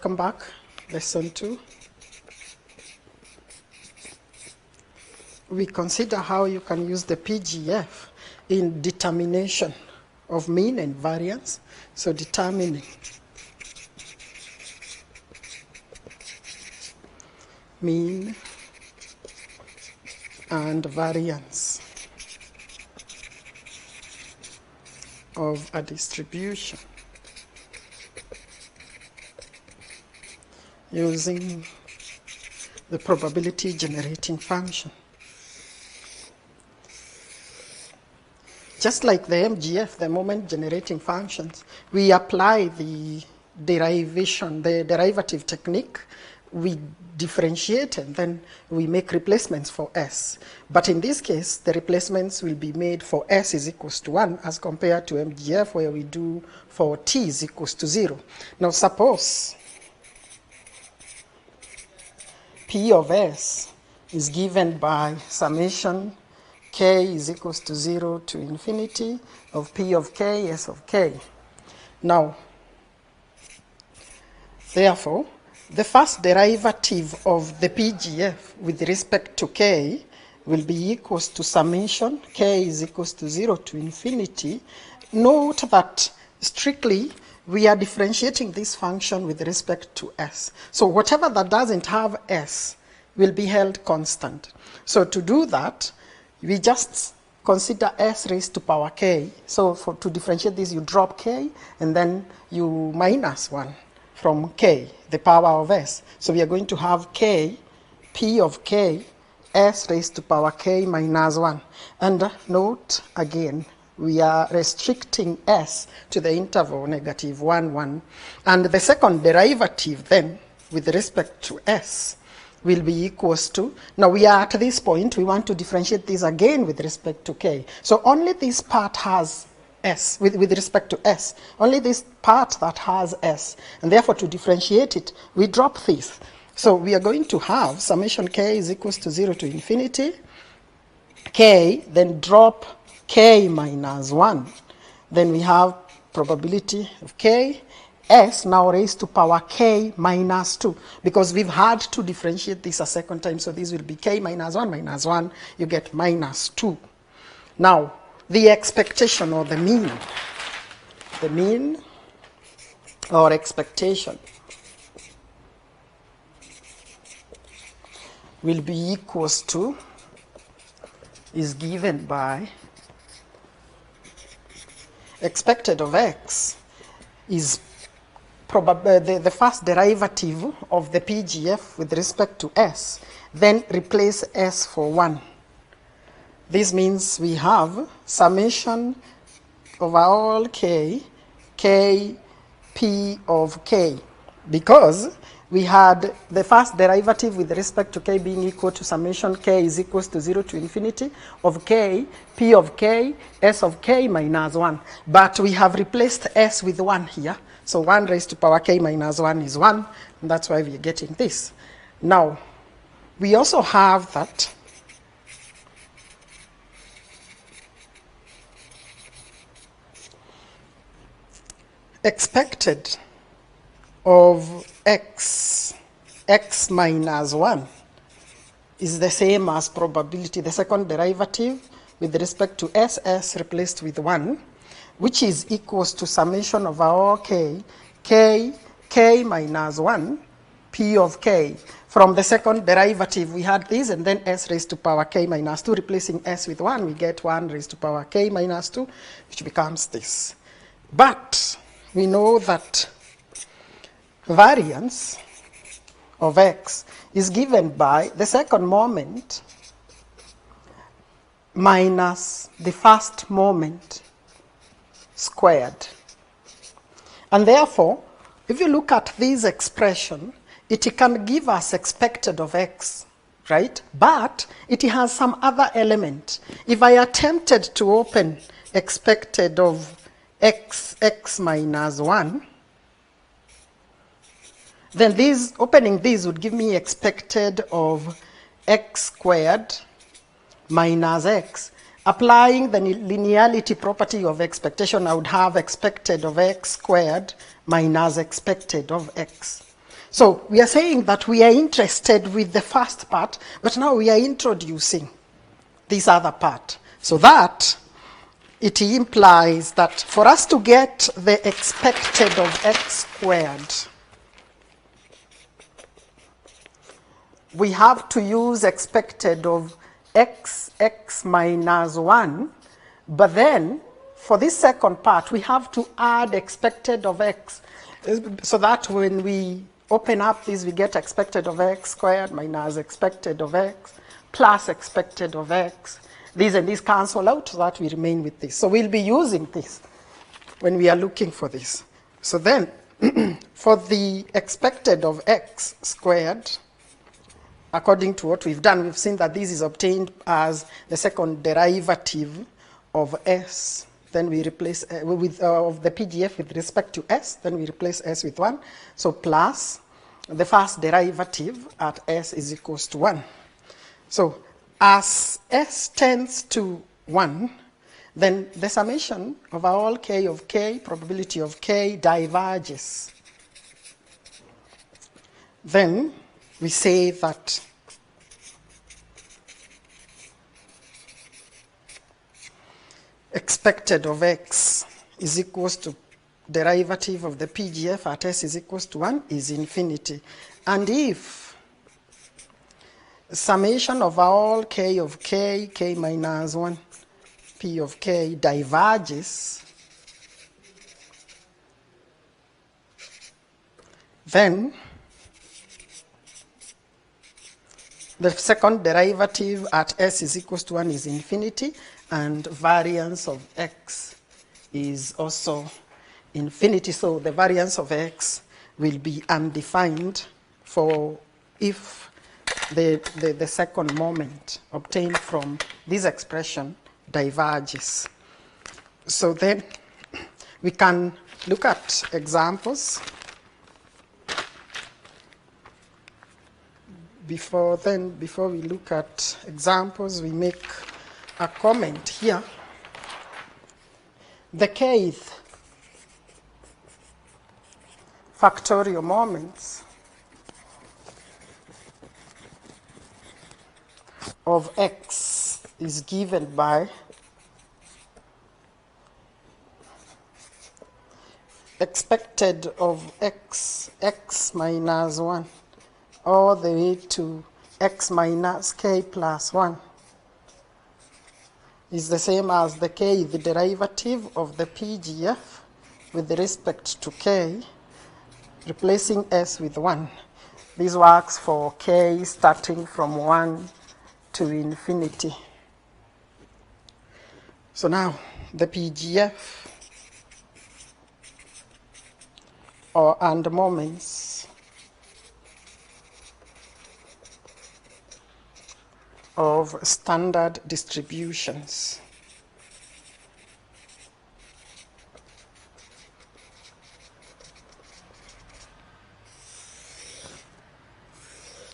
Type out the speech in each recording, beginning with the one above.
welcome back. Lesson 2. We consider how you can use the PGF in determination of mean and variance. So determining mean and variance of a distribution using the probability generating function. Just like the MGF, the moment generating functions, we apply the derivation, the derivative technique. We differentiate and then we make replacements for S. But in this case, the replacements will be made for S is equals to 1 as compared to MGF where we do for T is equals to 0. Now suppose P of S is given by summation K is equals to 0 to infinity of P of K, S of K. Now, therefore, the first derivative of the PGF with respect to K will be equals to summation K is equals to 0 to infinity. Note that strictly we are differentiating this function with respect to S. So whatever that doesn't have S will be held constant. So to do that, we just consider S raised to power K. So to differentiate this, you drop K and then you minus 1 from K, the power of S. So we are going to have K, P of K, S raised to power K minus 1. And note again, we are restricting S to the interval negative 1, 1. And the second derivative then, with respect to S, will be equals to, now we are at this point, we want to differentiate this again with respect to K. So only this part has S, with respect to S, only this part that has S. And therefore to differentiate it, we drop this. So we are going to have summation K is equals to 0 to infinity, K, then drop K minus 1. Then we have probability of K, S now raised to power K minus 2, because we've had to differentiate this a second time, so this will be K minus 1, you get minus 2. Now, the expectation or the mean or expectation will be equals to, is given by expected of X is the first derivative of the PGF with respect to S, then replace S for 1. This means we have summation over all K, K, P of K, because we had the first derivative with respect to K being equal to summation K is equals to 0 to infinity of K, P of K, S of K minus 1. But we have replaced S with 1 here. So 1 raised to power K minus 1 is 1. And that's why we are getting this. Now, we also have that expected of X minus 1 is the same as probability, the second derivative with respect to S replaced with 1, which is equals to summation over all K, K minus 1, P of K. From the second derivative, we had this, and then S raised to power K minus 2, replacing S with 1, we get 1 raised to power K minus 2, which becomes this. But we know that variance of X is given by the second moment minus the first moment squared. And therefore, if you look at this expression, it can give us expected of X, right? But it has some other element. If I attempted to open expected of X minus 1, then opening this would give me expected of X squared minus X. Applying the linearity property of expectation, I would have expected of X squared minus expected of X. So we are saying that we are interested with the first part, but now we are introducing this other part. So that it implies that for us to get the expected of x squared, we have to use expected of x minus 1, but then for this second part, we have to add expected of x, so that when we open up this, we get expected of x squared minus expected of x plus expected of x. These and these cancel out, so that we remain with this. So we'll be using this when we are looking for this. So then, for the expected of x squared, according to what we've done, we've seen that this is obtained as the second derivative of s. Then we replace of the PGF with respect to s. Then we replace s with 1. So plus the first derivative at s is equals to 1. So as s tends to 1, then the summation of all k of k, probability of k, diverges. Then we say that expected of x is equals to derivative of the PGF at s is equals to 1 is infinity. And if summation of all k of k, k minus 1, p of k diverges, then the second derivative at s is equals to 1 is infinity, and variance of x is also infinity. So the variance of x will be undefined for if the second moment obtained from this expression diverges. So then we can look at examples. Before we look at examples, we make a comment here. The kth factorial moments of x is given by expected of x minus 1 all the way to x minus k plus 1 is the same as the k, the derivative of the PGF with respect to k, replacing s with 1. This works for k starting from 1 to infinity. So now the PGF and moments of standard distributions.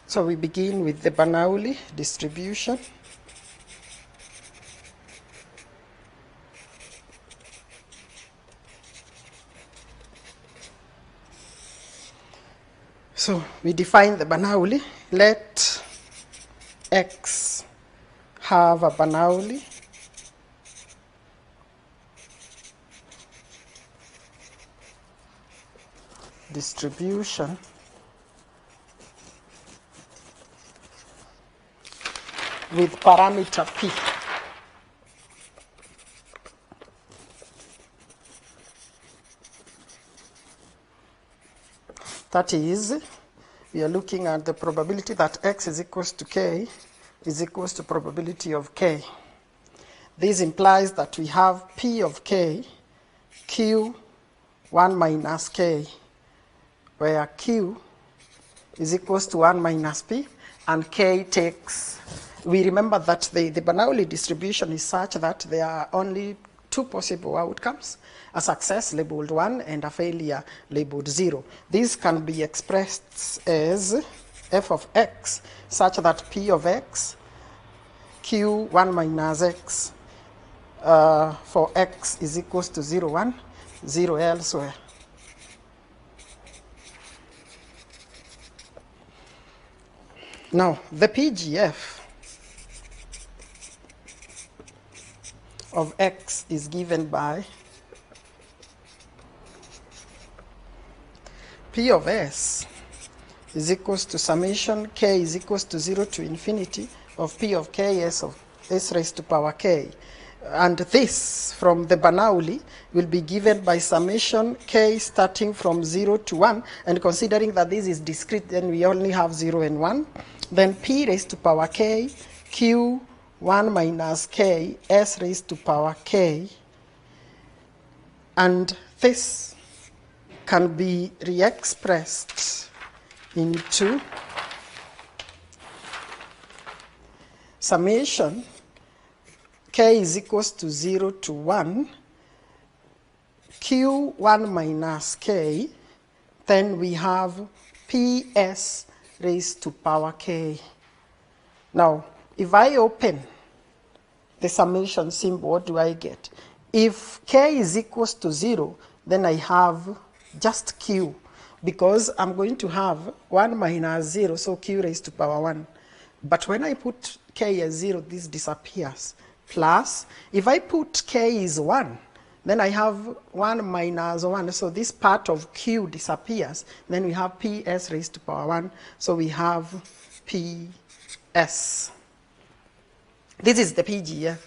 So we begin with the Bernoulli distribution. So we define the Bernoulli. Let x have a Bernoulli distribution with parameter p. That is, we are looking at the probability that x is equals to k is equals to probability of k. This implies that we have p of k, q 1 minus k, where q is equals to 1 minus p, and k takes, we remember that the Bernoulli distribution is such that there are only two possible outcomes, a success labeled 1 and a failure labeled 0. This can be expressed as f of x such that p of x, q 1 minus x for x is equals to 0, 1, 0 elsewhere. Now, the PGF of X is given by P of S is equals to summation K is equals to 0 to infinity of P of K S of S raised to power K. And this, from the Bernoulli, will be given by summation K starting from 0 to 1. And considering that this is discrete, then we only have 0 and 1. Then P raised to power K, Q 1 minus K, S raised to power K. And this can be re-expressed into summation K is equals to 0 to 1, Q 1 minus K, then we have PS raised to power K. Now, if I open the summation symbol, what do I get? If K is equals to 0, then I have just Q, because I'm going to have 1 minus 0, so Q raised to power 1. But when I put K as 0, this disappears. Plus, if I put K is 1, then I have 1 minus 1, so this part of Q disappears. Then we have PS raised to power 1, so we have PS. This is the PGF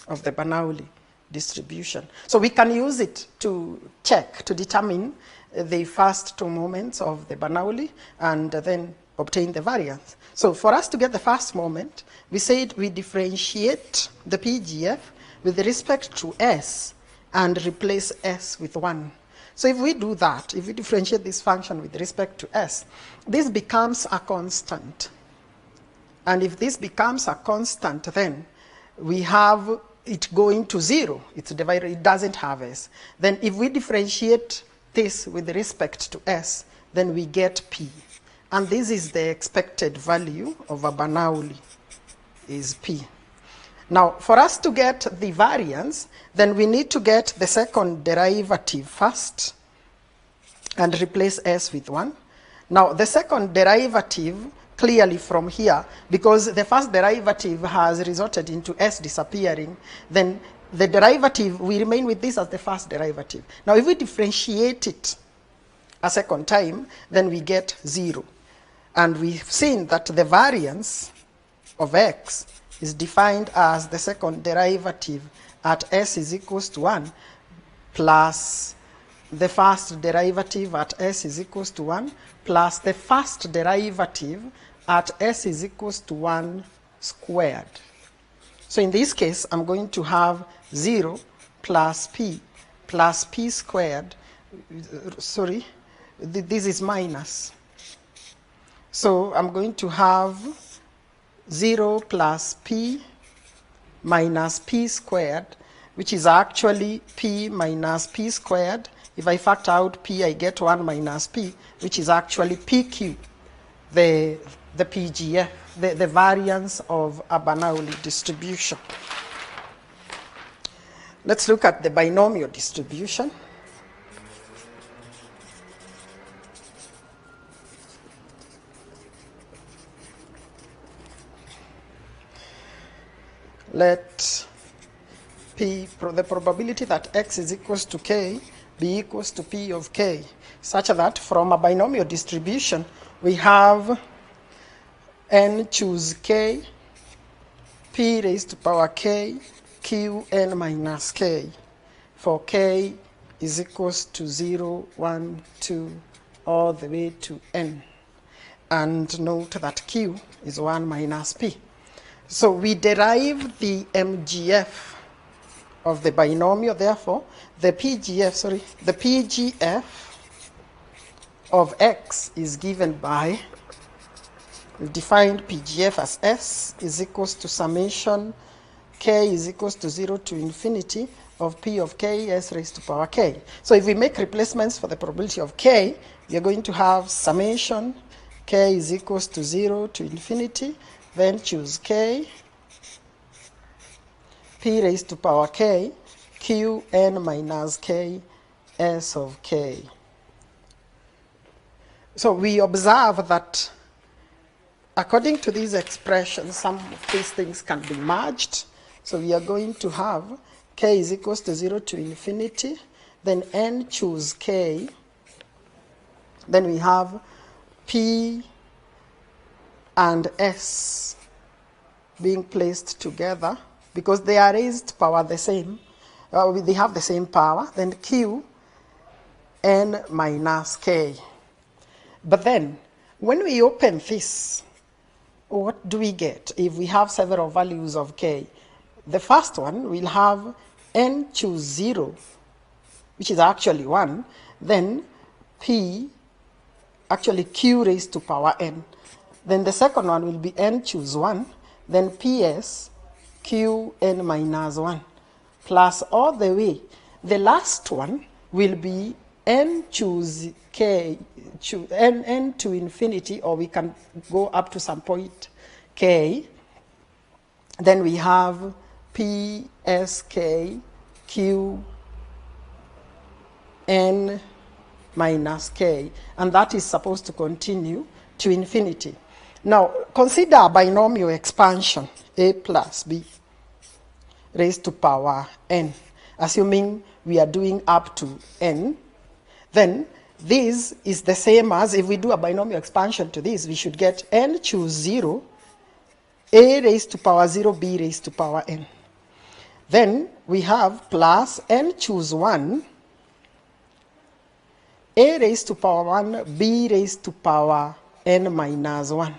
of the Bernoulli distribution. So we can use it to check, to determine the first two moments of the Bernoulli and then obtain the variance. So for us to get the first moment, we said we differentiate the PGF with respect to S and replace S with 1. So if we do that, if we differentiate this function with respect to S, this becomes a constant. And if this becomes a constant, then we have it going to 0. It's divided, it doesn't have S. Then if we differentiate this with respect to S, then we get P. And this is the expected value of a Bernoulli, is P. Now, for us to get the variance, then we need to get the second derivative first and replace S with 1. Now, the second derivative, clearly from here, because the first derivative has resulted into S disappearing, then the derivative, we remain with this as the first derivative. Now, if we differentiate it a second time, then we get 0. And we've seen that the variance of X is defined as the second derivative at S is equals to 1 plus the first derivative at S is equals to 1 plus the first derivative at S is equals to 1 squared. So in this case, I'm going to have 0 plus P squared. Sorry, this is minus. So I'm going to have 0 plus P minus P squared, which is actually P minus P squared. If I factor out P, I get 1 minus P, which is actually PQ, the PGF, the variance of a Bernoulli distribution. Let's look at the binomial distribution. Let P, the probability that X is equals to K be equals to P of K, such that from a binomial distribution, we have N choose K, P raised to power K, Q N minus K, for K is equals to 0, 1, 2, all the way to N. And note that Q is 1 minus P. So we derive the MGF of the binomial, therefore, the PGF of X is given by, we've defined PGF as S is equals to summation K is equals to 0 to infinity of P of K S raised to power K. So if we make replacements for the probability of K, you're going to have summation K is equals to 0 to infinity, then choose K, P raised to power K, Q N minus K, S of K. So we observe that according to these expressions, some of these things can be merged. So we are going to have k is equals to 0 to infinity, then n choose k, then we have p and s being placed together because they are raised power the same, they have the same power, then q n minus k. But then when we open this, what do we get if we have several values of k? The first one will have n choose 0, which is actually 1, then p, actually q raised to power n. Then the second one will be n choose 1, then ps q n minus 1, plus all the way. The last one will be n choose k, n to infinity, or we can go up to some point k. Then we have p s k q n minus k, and that is supposed to continue to infinity. Now consider a binomial expansion, a plus b raised to power n, assuming we are doing up to n. Then this is the same as if we do a binomial expansion to this, we should get n choose 0, a raised to power 0, b raised to power n. Then we have plus n choose 1, a raised to power 1, b raised to power n minus 1,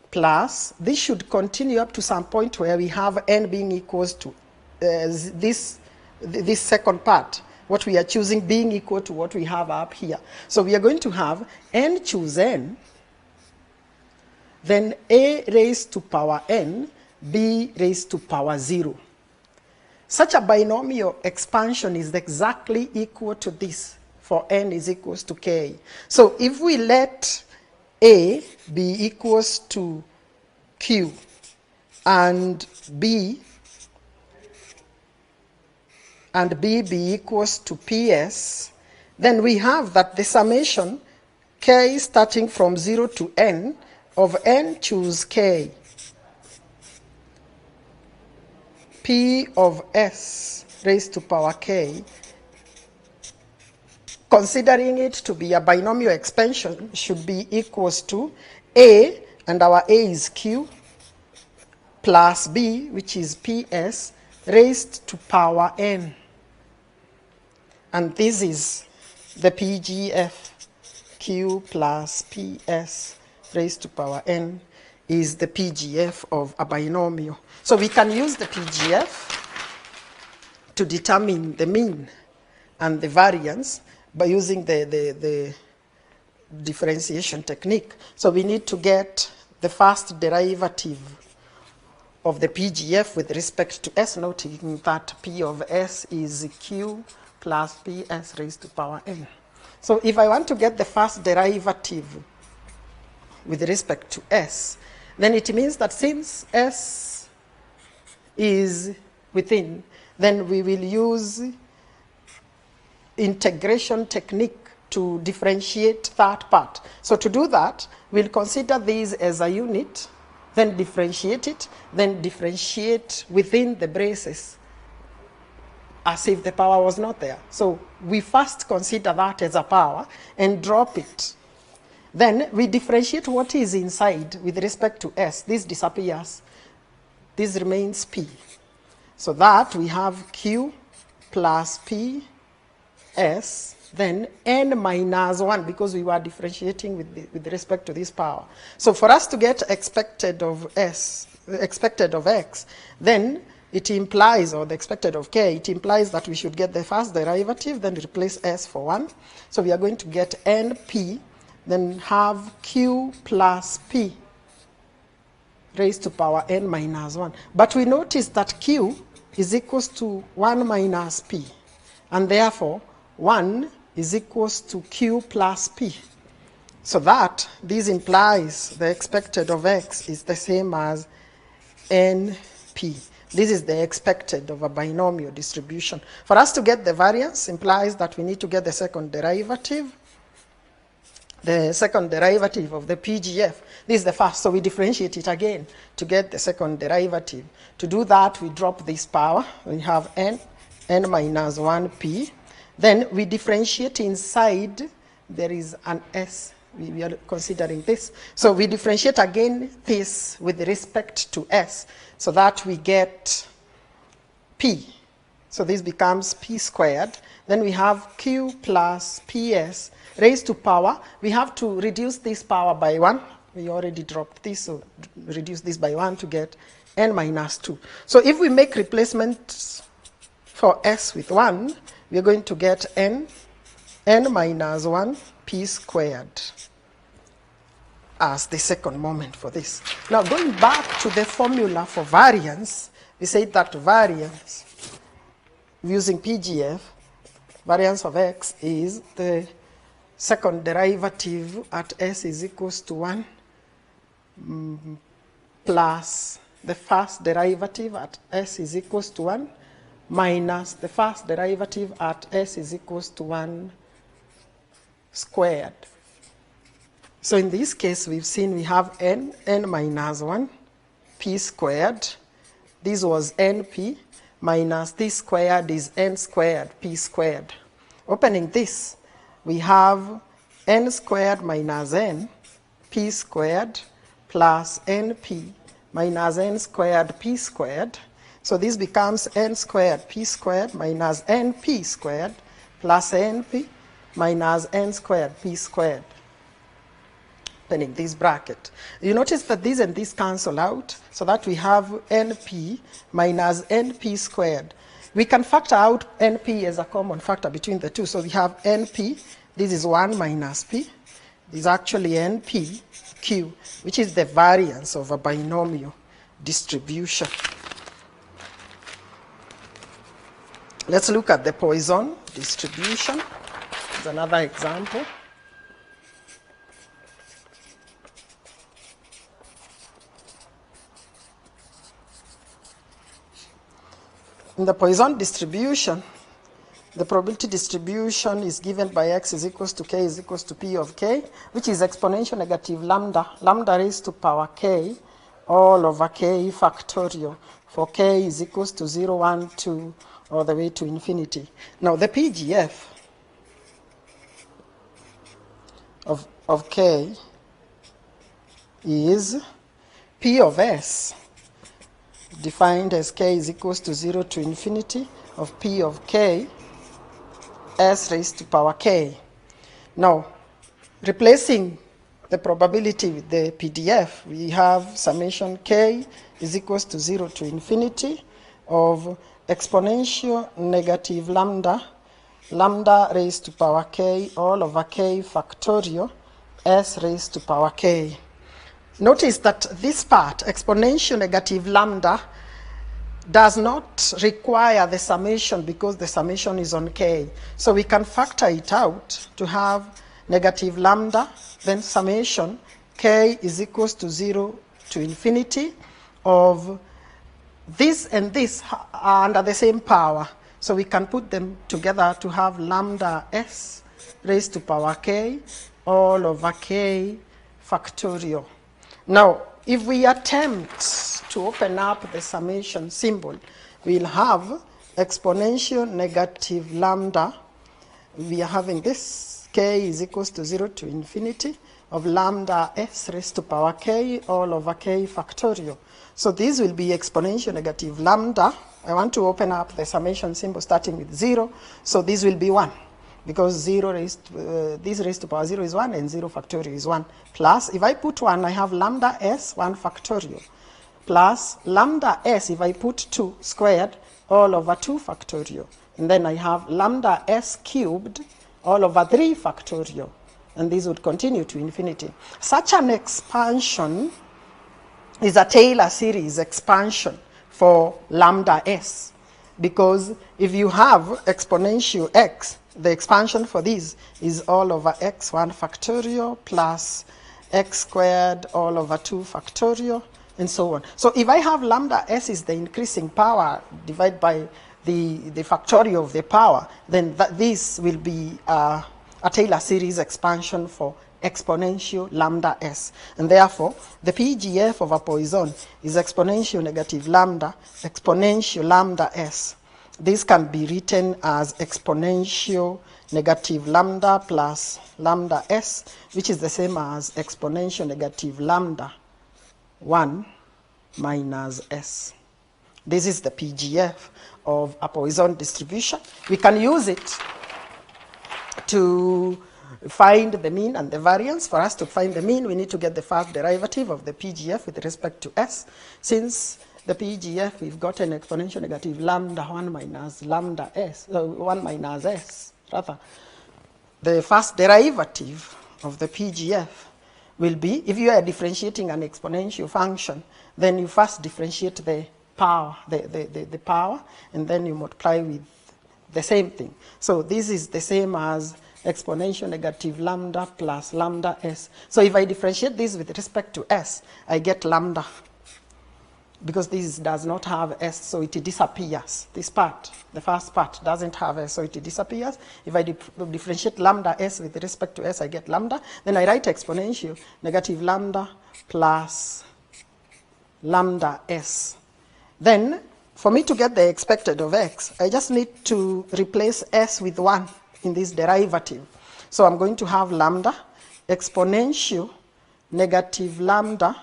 plus this should continue up to some point where we have n being equals to this second part, what we are choosing being equal to what we have up here. So we are going to have n choose n, then a raised to power n, b raised to power 0. Such a binomial expansion is exactly equal to this for n is equals to k. So if we let a be equals to q and b be equals to ps, then we have that the summation k starting from 0 to n of n choose k p of s raised to power k, considering it to be a binomial expansion, should be equals to a, and our a is q, plus b, which is ps, raised to power n. And this is the PGF, q plus ps raised to power n is the PGF of a binomial. So we can use the PGF to determine the mean and the variance by using the differentiation technique. So we need to get the first derivative of the PGF with respect to s, noting that p of s is q plus ps raised to power n. So if I want to get the first derivative with respect to s, then it means that since s is within, then we will use integration technique to differentiate that part. So to do that, we'll consider these as a unit, then differentiate it, then differentiate within the braces as if the power was not there. So we first consider that as a power and drop it. Then we differentiate what is inside with respect to s. This disappears. This remains p. So that we have q plus p s, then n minus 1, because we were differentiating with respect to this power. So for us to get expected of s, expected of x, then it implies, or the expected of k, it implies that we should get the first derivative, then replace s for 1. So we are going to get np, then have q plus p raised to power n minus 1. But we notice that q is equals to 1 minus p, and therefore 1 is equals to q plus p. So that this implies the expected of x is the same as np. This is the expected of a binomial distribution. For us to get the variance implies that we need to get the second derivative. the second derivative of the PGF. This is the first, so we differentiate it again to get the second derivative. To do that, we drop this power. We have n minus 1p. Then we differentiate inside. There is an s. We are considering this. So we differentiate again this with respect to s, so that we get p. So this becomes p squared. Then we have q plus ps raised to power. We have to reduce this power by 1. We already dropped this, so reduce this by 1 to get n minus 2. So if we make replacements for s with 1, we are going to get n minus 1 p squared as the second moment for this. Now going back to the formula for variance, we say that variance using PGF, variance of x is the second derivative at s is equals to 1 plus the first derivative at s is equals to 1 minus the first derivative at s is equals to 1 squared. So in this case, we've seen we have n minus 1 p squared. This was np minus this squared is n squared p squared. Opening this, we have n squared minus n p squared plus np minus n squared p squared. So this becomes n squared p squared minus np squared plus np minus n squared p squared. Opening this bracket. You notice that this and this cancel out, so that we have np minus np squared. We can factor out np as a common factor between the two. So we have np, this is 1 minus p. This is actually np q, which is the variance of a binomial distribution. Let's look at the Poisson distribution. It's another example. In the Poisson distribution, the probability distribution is given by x is equals to k is equals to p of k, which is exponential negative lambda raised to power k, all over k factorial, for k is equals to 0, 1, 2, all the way to infinity. Now the PGF of k is p of s, defined as k is equals to 0 to infinity of p of k s raised to power k. Now, replacing the probability with the PDF, we have summation k is equals to 0 to infinity of exponential negative lambda raised to power k all over k factorial s raised to power k. Notice that this part, exponential negative lambda, does not require the summation because the summation is on k. So we can factor it out to have negative lambda, then summation k is equals to 0 to infinity of this and this are under the same power. So we can put them together to have lambda s raised to power k all over k factorial. Now, if we attempt to open up the summation symbol, we'll have exponential negative lambda. We are having this k is equals to 0 to infinity of lambda s raised to power k all over k factorial. So this will be exponential negative lambda. I want to open up the summation symbol starting with 0. So this will be 1. Because this raised to power 0 is 1 and 0 factorial is 1. Plus, if I put 1, I have lambda s 1 factorial. Plus lambda s, if I put 2 squared, all over 2 factorial. And then I have lambda s cubed all over 3 factorial. And this would continue to infinity. Such an expansion is a Taylor series expansion for lambda s. Because if you have exponential x, the expansion for this is all over x 1 factorial plus x squared all over 2 factorial and so on. So if I have lambda s is the increasing power divided by the factorial of the power, then this will be a Taylor series expansion for exponential lambda s. And therefore, the PGF of a Poisson is exponential negative lambda, exponential lambda s. This can be written as exponential negative lambda plus lambda s, which is the same as exponential negative lambda 1 minus s. This is the PGF of a Poisson distribution. We can use it to find the mean and the variance. For us to find the mean, we need to get the first derivative of the PGF with respect to s. Since the PGF, we've got an exponential negative lambda 1 minus lambda s, 1 minus s, rather. The first derivative of the PGF will be, if you are differentiating an exponential function, then you first differentiate the power, the power, and then you multiply with the same thing. So this is the same as exponential negative lambda plus lambda s. So if I differentiate this with respect to s, I get lambda. Because this does not have s, so it disappears. This part, the first part, doesn't have s, so it disappears. If I differentiate lambda s with respect to s, I get lambda. Then I write exponential negative lambda plus lambda s. Then, for me to get the expected of x, I just need to replace s with 1 in this derivative. So I'm going to have lambda exponential negative lambda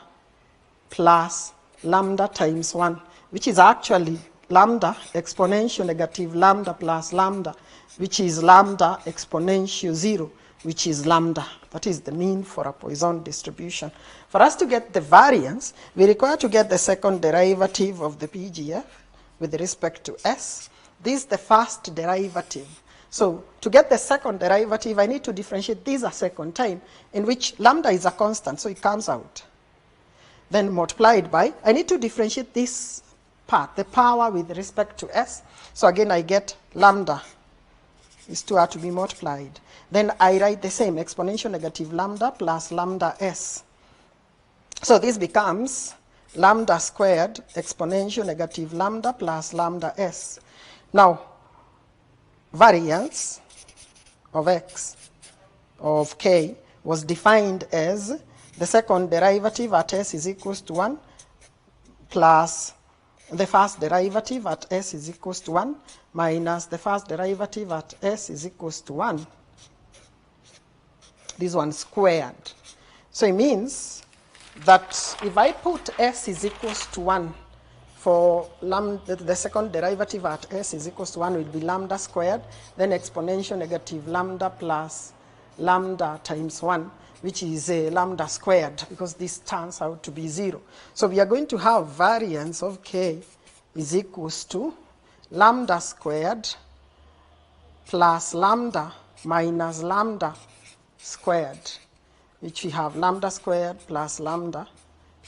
plus lambda times 1, which is actually lambda exponential negative lambda plus lambda, which is lambda exponential 0, which is lambda. That is the mean for a Poisson distribution. For us to get the variance, we require to get the second derivative of the PGF with respect to s. This is the first derivative. So to get the second derivative, I need to differentiate this a second time, in which lambda is a constant, so it comes out. Then multiplied by, I need to differentiate this part, the power with respect to s. So again, I get lambda. These two are to be multiplied. Then I write the same, exponential negative lambda plus lambda s. So this becomes lambda squared exponential negative lambda plus lambda s. Now, variance of x, of k, was defined as the second derivative at s is equals to 1 plus the first derivative at s is equals to 1 minus the first derivative at s is equals to 1. This one squared. So it means that if I put s is equals to 1 for lambda, the second derivative at s is equals to 1 will be lambda squared, then exponential negative lambda plus lambda times 1, which is a lambda squared, because this turns out to be 0. So we are going to have variance of k is equals to lambda squared plus lambda minus lambda squared, which we have lambda squared plus lambda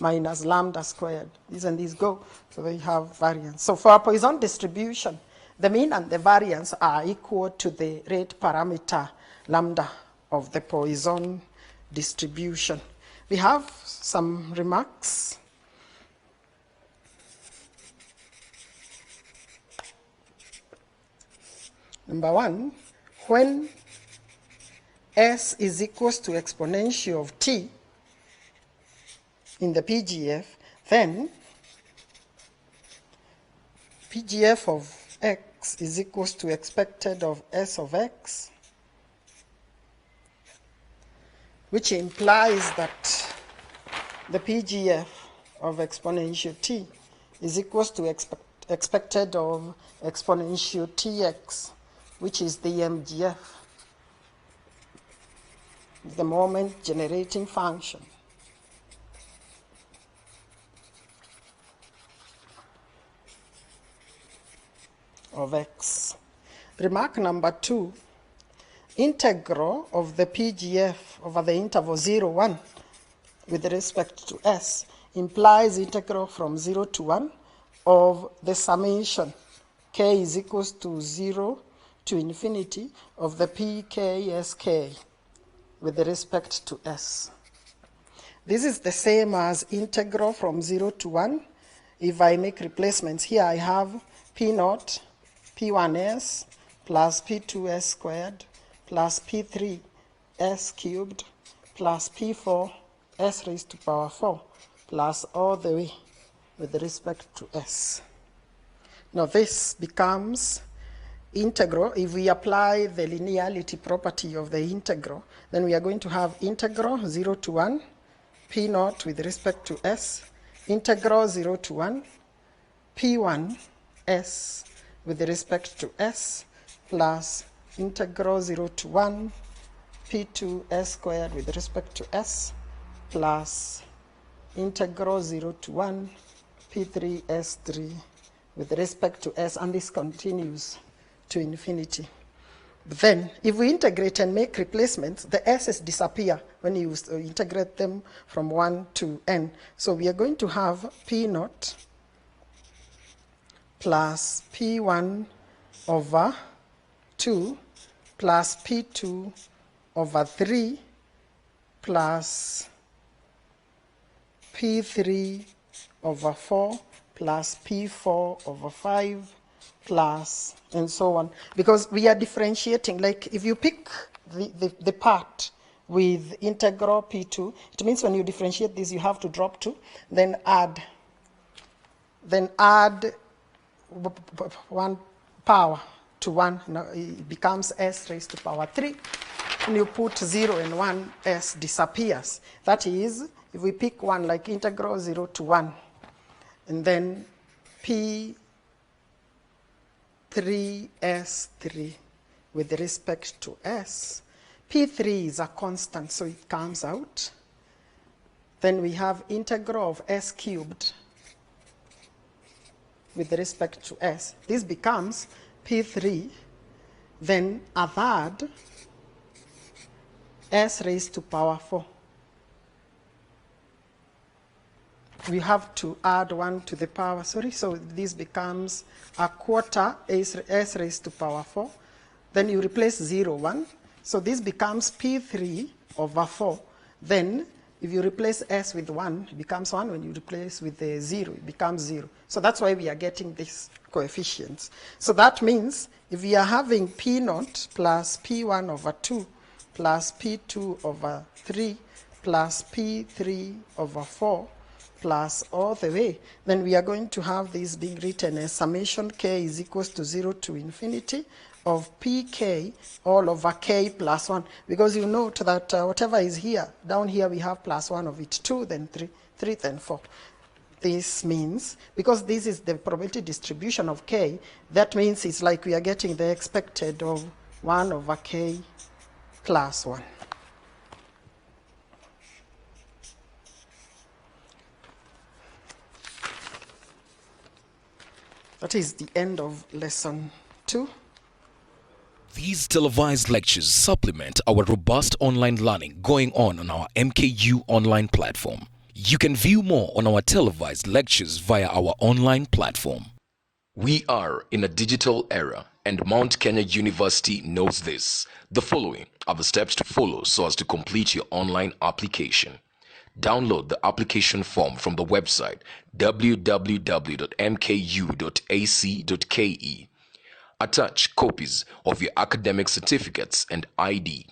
minus lambda squared. These and these go, so we have variance. So for a Poisson distribution, the mean and the variance are equal to the rate parameter lambda of the Poisson distribution. We have some remarks. Number 1, when s is equals to exponential of t in the PGF, then PGF of x is equals to expected of s of x, which implies that the PGF of exponential t is equals to expected of exponential tx, which is the MGF, the moment generating function. Of x. Remark number 2, integral of the PGF over the interval 0, 1 with respect to s implies integral from 0 to 1 of the summation k is equals to 0 to infinity of the pksk with respect to s. This is the same as integral from 0 to 1. If I make replacements here, I have p0 p1s plus p2s squared plus p3s cubed plus P4 s raised to power 4 plus all the way with respect to s. Now this becomes integral. If we apply the linearity property of the integral, then we are going to have integral 0 to 1 P naught with respect to s, integral 0 to 1 P1 s with respect to s, plus integral 0 to 1 P2 s squared with respect to s, plus integral 0 to 1 P3 s3 with respect to s, and this continues to infinity. But then, if we integrate and make replacements, the s's disappear when you integrate them from 1 to n. So we are going to have P naught plus P1 over 2 plus P2 over 3 plus P3 over 4 plus P4 over 5 plus and so on, because we are differentiating. Like if you pick the part with integral P2, it means when you differentiate this you have to drop 2, then add 1 power to 1. Now it becomes s raised to power 3. When you put 0 and 1, s disappears. That is, if we pick one like integral 0 to 1, and then P3s3 with respect to s, P3 is a constant, so it comes out. Then we have integral of s cubed with respect to s. This becomes P3, then a third s raised to power 4. We have to add 1 to the power, so this becomes a quarter s raised to power 4. Then you replace 0, 1. So this becomes P3 over 4. Then if you replace s with 1, it becomes 1. When you replace with the 0, it becomes 0. So that's why we are getting these coefficients. So that means if we are having P naught plus P1 over 2 plus P2 over 3 plus P3 over 4 plus all the way, then we are going to have this being written as summation k is equals to 0 to infinity of pk all over k plus 1, because you note that whatever is here, down here we have plus 1 of it, 2, then 3, 3, then 4. This means, because this is the probability distribution of k, that means it's like we are getting the expected of 1 over k plus 1. That is the end of lesson 2. These televised lectures supplement our robust online learning going on our MKU online platform. You can view more on our televised lectures via our online platform. We are in a digital era, and Mount Kenya University knows this. The following are the steps to follow so as to complete your online application. Download the application form from the website www.mku.ac.ke. Attach copies of your academic certificates and ID.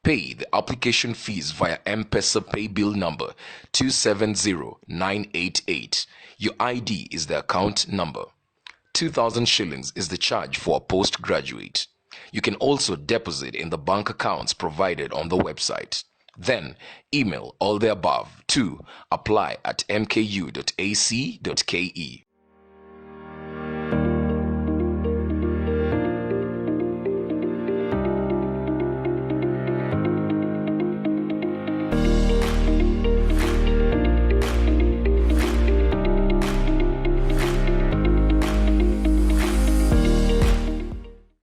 Pay the application fees via M-Pesa pay bill number 270988. Your ID is the account number. 2,000 shillings is the charge for a postgraduate. You can also deposit in the bank accounts provided on the website. Then email all the above to apply@mku.ac.ke.